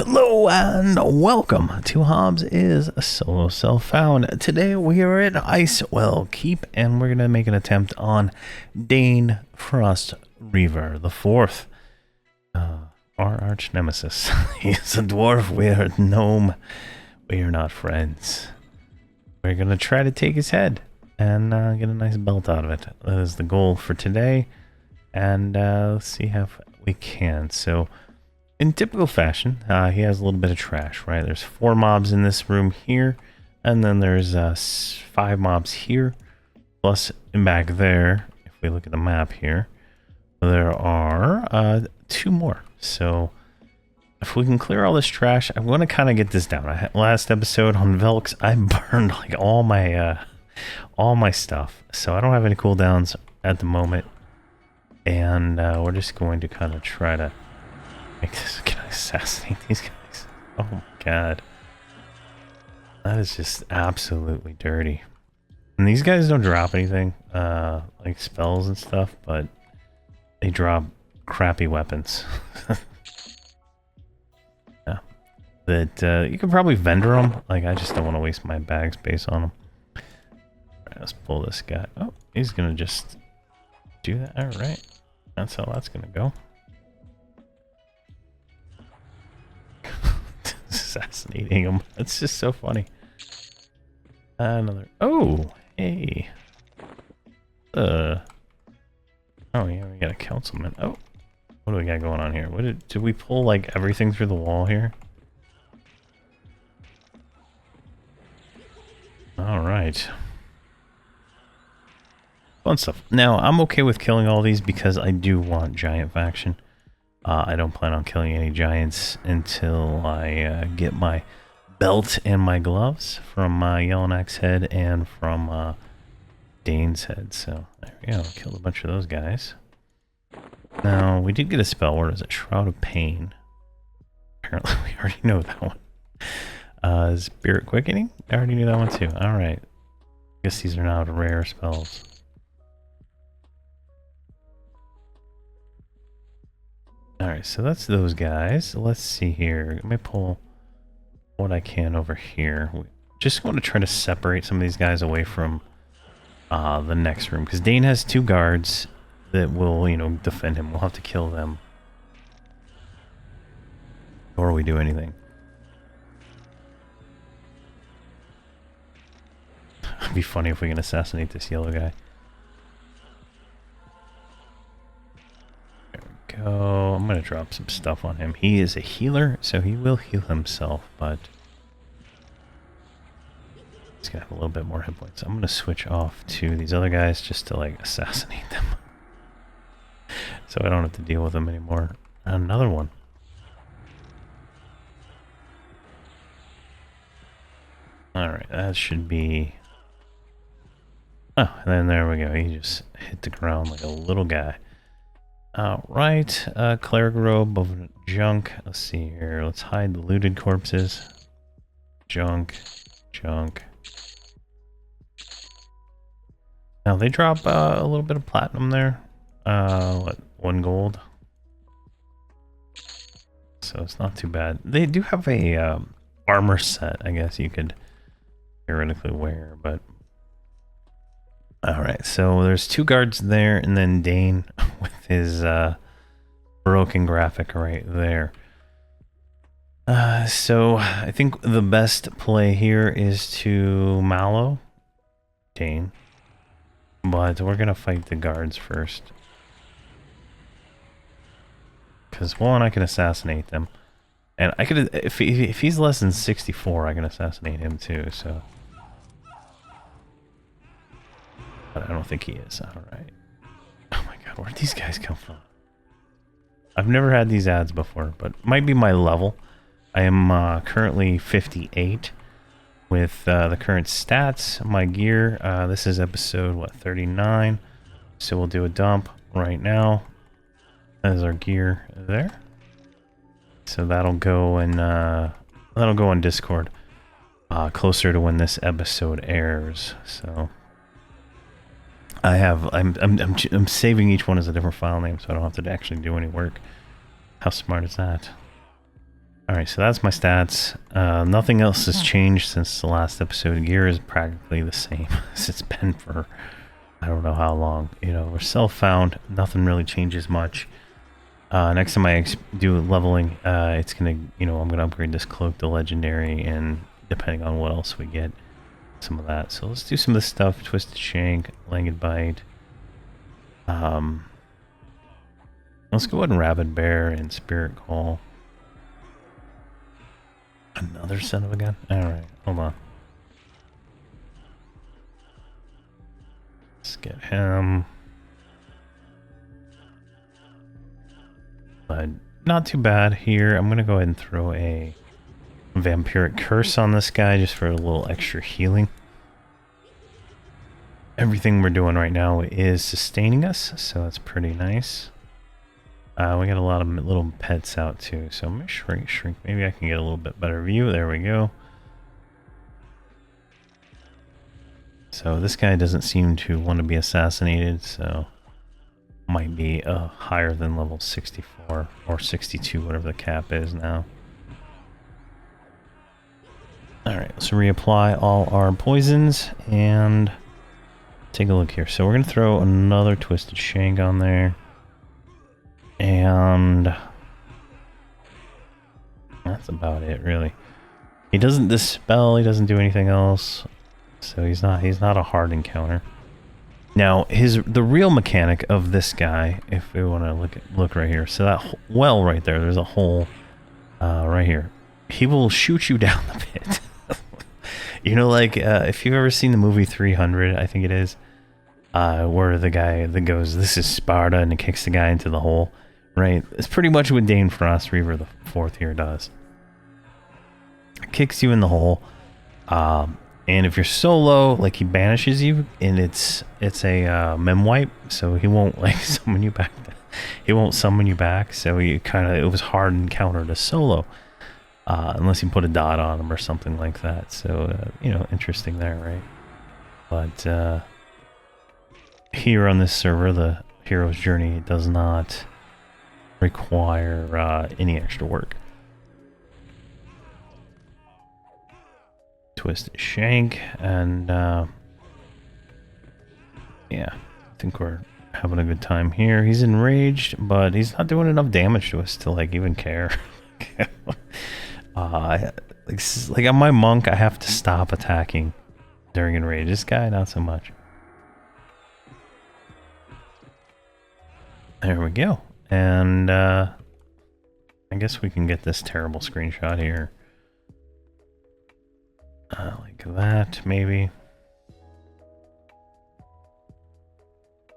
Hello and welcome to Hobz is Solo Self Found. Today we are at Icewell Keep and we're going to make an attempt on Dain Frostreaver the Fourth. Our arch nemesis. He's a dwarf, we are a gnome. We are not friends. We're going to try to take his head and get a nice belt out of it. That is the goal for today. And let's see how we can. So, in typical fashion, he has a little bit of trash, right? There's 4 mobs in this room here, and then there's 5 mobs here, plus in back there, if we look at the map here, there are 2 more. So if we can clear all this trash, I want to kind of get this down. Last episode on Velks, I burned like all my stuff, so I don't have any cooldowns at the moment, and we're just going to kind of try to can I assassinate these guys? Oh my god. That is just absolutely dirty. And these guys don't drop anything, like spells and stuff, but they drop crappy weapons. Yeah. That you could probably vendor them. Like, I just don't want to waste my bag space on them. Alright, let's pull this guy. Oh, he's gonna just do that. Alright. That's how that's gonna go. Assassinating him. It's just so funny. Another. Oh, hey. Oh yeah, we got a councilman. Oh, what do we got going on here? What did we pull like everything through the wall here? All right. Fun stuff. Now I'm okay with killing all these because I do want giant faction. I don't plan on killing any giants until I get my belt and my gloves from Yellowknack's head and from Dain's head. So there we go. Killed a bunch of those guys. Now, we did get a spell. Where is it? Shroud of Pain. Apparently, we already know that one. Spirit Quickening? I already knew that one too. Alright. Guess these are now rare spells. Alright, so that's those guys. Let's see here. Let me pull what I can over here. Just want to try to separate some of these guys away from the next room. Because Dain has 2 guards that will, you know, defend him. We'll have to kill them before we do anything. It'd be funny if we can assassinate this yellow guy. Go. I'm gonna drop some stuff on him. He is a healer, so he will heal himself, but he's gonna have a little bit more hit points. I'm gonna switch off to these other guys just to like assassinate them, so I don't have to deal with them anymore. Another one. All right, that should be. Oh, and then there we go. He just hit the ground like a little guy. Alright, cleric robe of junk. Let's see here. Let's hide the looted corpses. Junk. Junk. Now they drop a little bit of platinum there. What, 1 gold? So it's not too bad. They do have a armor set, I guess you could theoretically wear, but alright, so there's 2 guards there, and then Dain with his broken graphic right there. So I think the best play here is to Mallow Dain, but we're gonna fight the guards first. Because one, I can assassinate them, and I could if he's less than 64, I can assassinate him too. So. But I don't think he is. Alright. Oh my god, where'd these guys come from? I've never had these ads before, but might be my level. I am currently 58 with the current stats, my gear. This is episode, what, 39? So we'll do a dump right now. That is our gear there. So that'll go on Discord closer to when this episode airs. So I'm saving each one as a different file name, so I don't have to actually do any work. How smart is that? Alright, so that's my stats. Nothing else has changed since the last episode. Gear is practically the same as it's been for I don't know how long. You know, we're self-found. Nothing really changes much. Next time I do leveling, it's gonna, you know, I'm gonna upgrade this cloak to legendary, and depending on what else we get, some of that. So let's do some of this stuff. Twisted Shank, Langed Bite. Let's go ahead and Rabid Bear and Spirit Call. Another son of a gun? Alright, hold on. Let's get him. But not too bad here. I'm going to go ahead and throw a Vampiric Curse on this guy just for a little extra healing. Everything we're doing right now is sustaining us, so that's pretty nice. We got a lot of little pets out too, so I'm going to shrink. Maybe I can get a little bit better view. There we go. So this guy doesn't seem to want to be assassinated, so might be higher than level 64 or 62, whatever the cap is now. Alright, let's reapply all our poisons and take a look here. So we're going to throw another Twisted Shank on there. And that's about it, really. He doesn't dispel, he doesn't do anything else. So he's not a hard encounter. Now, the real mechanic of this guy, if we want to look right here. So that well right there, there's a hole right here. He will shoot you down the pit. You know, like if you've ever seen the movie 300, I think it is, where the guy that goes, "This is Sparta," and it kicks the guy into the hole. Right, it's pretty much what Dain Frostreaver the 4th here does. Kicks you in the hole, and if you're solo, like, he banishes you, and it's a mem wipe, so he won't like summon you back. He won't summon you back, so it was hard encounter to solo, unless you put a dot on him or something like that. So you know, interesting there, right? But here on this server, the hero's journey does not require any extra work. Twisted Shank, and yeah, I think we're having a good time here. He's enraged, but he's not doing enough damage to us to like even care. Like on my monk, I have to stop attacking during enrage. This guy, not so much. There we go. And I guess we can get this terrible screenshot here. Like that, maybe.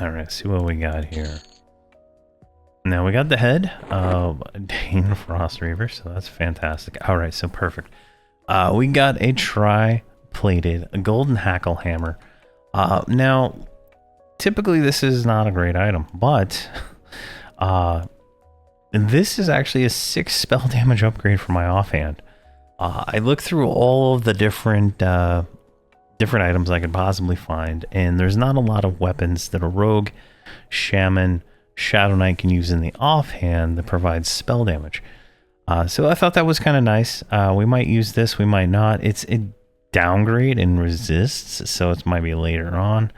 Alright, see what we got here. Now we got the head of Dain Frostreaver, so that's fantastic. Alright, so perfect. We got a tri-plated golden hackle hammer. Now, typically this is not a great item, but this is actually a 6 spell damage upgrade for my offhand. I looked through all of the different items I could possibly find, and there's not a lot of weapons that a rogue, shaman, Shadow Knight can use in the offhand that provides spell damage. So I thought that was kind of nice. We might use this, we might not. It's a downgrade and resists, so it might be later on.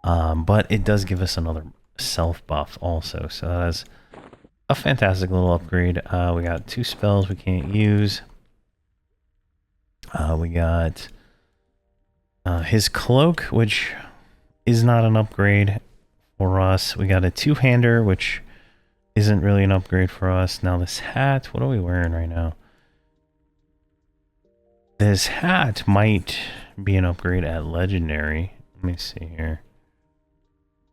But it does give us another self buff also, so that's a fantastic little upgrade. We got 2 spells we can't use. We got his cloak, which is not an upgrade for us. We got a 2-hander, which isn't really an upgrade for us. Now this hat, what are we wearing right now? This hat might be an upgrade at legendary. Let me see here.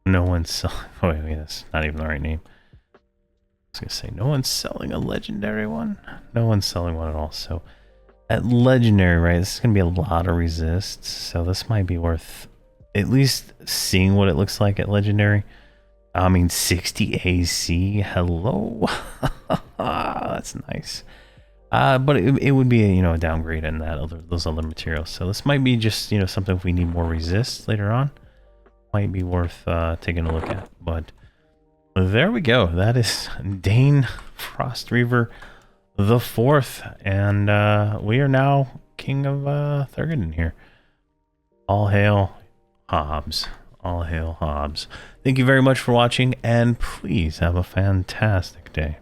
No one's selling. Oh, wait, that's not even the right name. I was gonna say no one's selling a legendary one. No one's selling one at all. So at legendary, right? This is gonna be a lot of resists. So this might be worth at least seeing what it looks like at legendary. I mean, 60 AC. Hello, that's nice. But it would be a downgrade in those other materials. So this might be just something if we need more resist later on. Might be worth taking a look at. But there we go. That is Dain Frostreaver the 4th, and we are now king of Thurgadon here. All hail Hobz. All hail Hobz. Thank you very much for watching, and please have a fantastic day.